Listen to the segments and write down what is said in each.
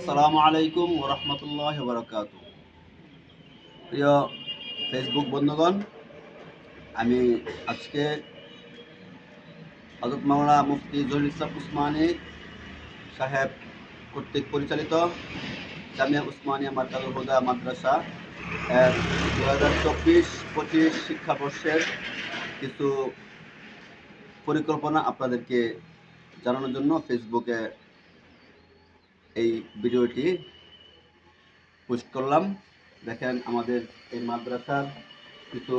আসসালামু আলাইকুম ওয়া রাহমাতুল্লাহি ওয়া বারাকাতুহু। প্রিয় ফেসবুক বন্ধুগণ, আমি আজকে হযরত মাওলানা মুফতি জহিরুল ইসলাম উসমানী সাহেব কর্তৃক পরিচালিত জামিয়া উসমানিয়া মারকাজুল হুদা মাদ্রাসা এর 2024-25 শিক্ষাবর্ষের কিছু পরিকল্পনা আপনাদেরকে জানানোর জন্য ফেসবুকে এই ভিডিওটি পোস্ট করলাম। দেখেন, আমাদের এই মাদ্রাসার কিছু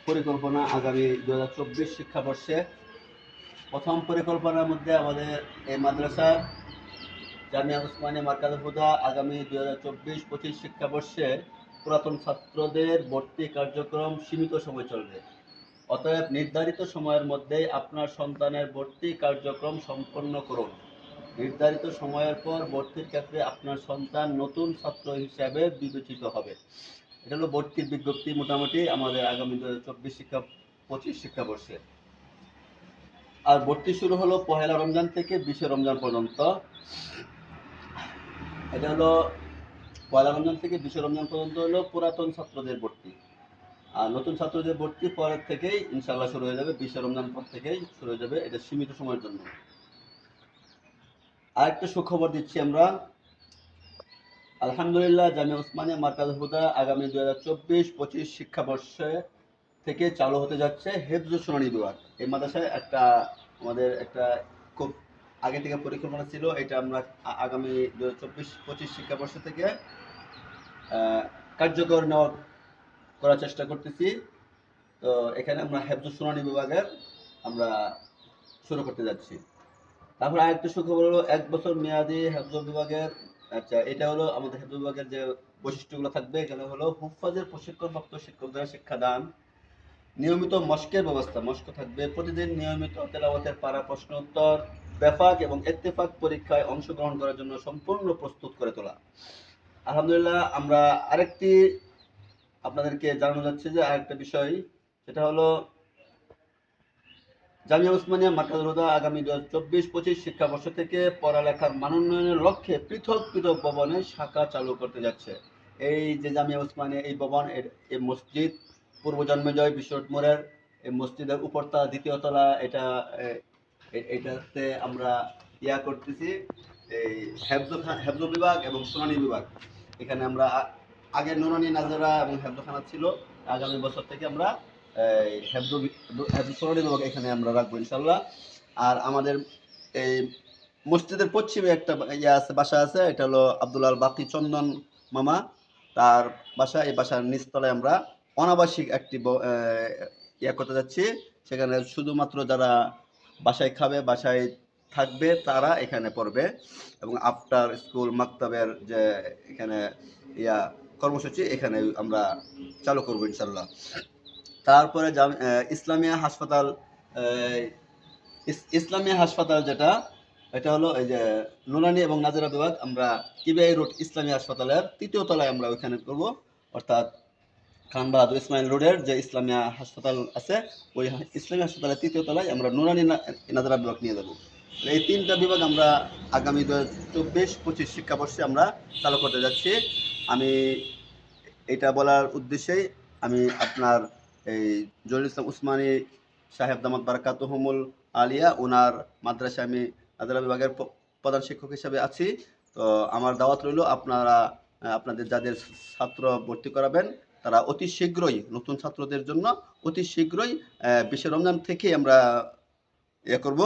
পরিকল্পনা আগামী 2024 শিক্ষাবর্ষে। প্রথম পরিকল্পনার মধ্যে আমাদের এই মাদ্রাসা জামিয়া উসমানিয়া মারকাজুল হুদা আগামী 2024-25 শিক্ষাবর্ষে পুরাতন ছাত্রদের ভর্তি কার্যক্রম সীমিত সময় চলবে। অতএব নির্ধারিত সময়ের মধ্যে আপনার সন্তানের ভর্তি কার্যক্রম সম্পন্ন করুন। নির্ধারিত সময়ের পর ভর্তির ক্ষেত্রে আপনার সন্তান নতুন ছাত্র হিসাবে বিবেচিত হবে। এটা হলো ভর্তির বিজ্ঞপ্তি মোটামুটি আমাদের আগামী 2024-25 শিক্ষাবর্ষে। আর ভর্তি শুরু হলো 1 রমজান থেকে 20 রমজান পর্যন্ত। এটা হলো 1 রমজান থেকে 20 রমজান পর্যন্ত হলো পুরাতন ছাত্রদের ভর্তি। আর নতুন ছাত্রদের ভর্তি পরের থেকেই ইনশাআল্লাহ শুরু হয়ে যাবে, 20 রমজান পর থেকেই শুরু হয়ে যাবে। এটা সীমিত সময়ের জন্য। আরেকটা সুখবর দিচ্ছি আমরা। আলহামদুলিল্লাহ, জামিয়া উসমানিয়া মারকাজুল হুদা আগামী 2024-25 শিক্ষাবর্ষে থেকে চালু হতে যাচ্ছে হেফজ শুনানি বিভাগ। এই মাদ্রাসায় আমাদের একটা খুব আগে থেকে পরিকল্পনা ছিল, এটা আমরা আগামী 2024-25 শিক্ষাবর্ষ থেকে কার্যকর করার চেষ্টা করতেছি। তো এখানে আমরা হেফজ শুনানি বিভাগের আমরা শুরু করতে যাচ্ছি। তারপর আরেকটা সুখবর হলো 1 বছর মেয়াদি হেফজ বিভাগের। আচ্ছা, এটা হলো আমাদের হেফজ বিভাগের যে বৈশিষ্ট্যগুলো থাকবে। এখানে হলো হুফাজের প্রশিক্ষণপ্রাপ্ত শিক্ষক দ্বারা শিক্ষাদান, নিয়মিত মস্কের ব্যবস্থা, মস্ক থাকবে, প্রতিদিন নিয়মিত তেলাওয়াতের পারা, প্রশ্ন উত্তর, বেফাক এবং ইত্তেফাক পরীক্ষায় অংশগ্রহণ করার জন্য সম্পূর্ণ প্রস্তুত করে তোলা। আলহামদুলিল্লাহ, আমরা আরেকটি আপনাদেরকে জানানো যাচ্ছে যে আরেকটা বিষয়, সেটা হলো জামিয়া উসমানিয়া মারকাজুল হুদা আগামী 2024-25 শিক্ষাবর্ষ থেকে পড়ালেখার মানোন্নয়নের লক্ষ্যে পৃথক পৃথক ভবনে শাখা চালু করতে যাচ্ছে। এই যে জামিয়া উসমানিয়া এই ভবন, এই মসজিদ পূর্ব জন্মেজয় বিশ্ব মোড়ের এই মসজিদের উপরতলা, দ্বিতীয় তলা, এটাতে আমরা করতেছি এই হেফজ বিভাগ এবং শুনানি বিভাগ। এখানে আমরা আগে নুরানি নাজরা এবং হেফজখানা ছিল, আগামী বছর থেকে আমরা হেফজ শুনানি বিভাগ এখানে আমরা রাখবো ইনশাল্লাহ। আর আমাদের এই মসজিদের পশ্চিমে একটা বাসা আছে, এটা হলো আব্দুল আল বাকি চন্দন মামা, তার বাসা। এই বাসার নিচতলায় আমরা অনাবাসিক একটি করতে যাচ্ছি। সেখানে শুধুমাত্র যারা বাসায় খাবে, বাসায় থাকবে, তারা এখানে পড়বে। এবং আফটার স্কুল মাকতাবের যে এখানে কর্মসূচি এখানে আমরা চালু করবো ইনশাল্লাহ। তারপরে ইসলামিয়া হাসপাতাল যেটা, এটা হলো এই যে নুরানি এবং নাজেরা বিভাগ। আমরা কিবিআই রোড ইসলামী হাসপাতালের 3য় তলায় আমরা ওইখানে করব, অর্থাৎ খান বাহাদুর ইসমাইল রোডের যে ইসলামিয়া হাসপাতাল আছে, ওই ইসলামী হাসপাতালের 3য় তলায় আমরা নুরানি নাজেরা বিভাগ নিয়ে যাব। এই 3টা বিভাগ আমরা আগামী 2024-25 শিক্ষাবর্ষে আমরা চালু করতে যাচ্ছি। আমি এটা বলার উদ্দেশ্যেই আমি আপনার এই জহিরুল ইসলাম উসমানী সাহেব দামাত বারাকাতুহুমুল আলিয়া, ওনার মাদ্রাসায় আমি নাজেরা বিভাগের প্রধান শিক্ষক হিসেবে আছি। তো আমার দাওয়াত রইল, আপনাদের যাদের ছাত্র ভর্তি করাবেন তারা অতি শীঘ্রই, নতুন ছাত্রদের জন্য অতি শীঘ্রই 20 রমজান থেকে আমরা করব।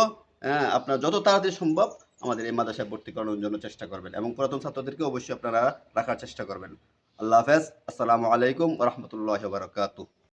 আপনার যত তাড়াতাড়ি সম্ভব আমাদের এই মাদ্রাসায় ভর্তি করানোর জন্য চেষ্টা করবেন, এবং পুরাতন ছাত্রদেরকে অবশ্যই আপনারা রাখার চেষ্টা করবেন। আল্লাহ হাফেজ। আসসালামু আলাইকুম ওয়া রাহমাতুল্লাহি ওয়া বারাকাতুহু।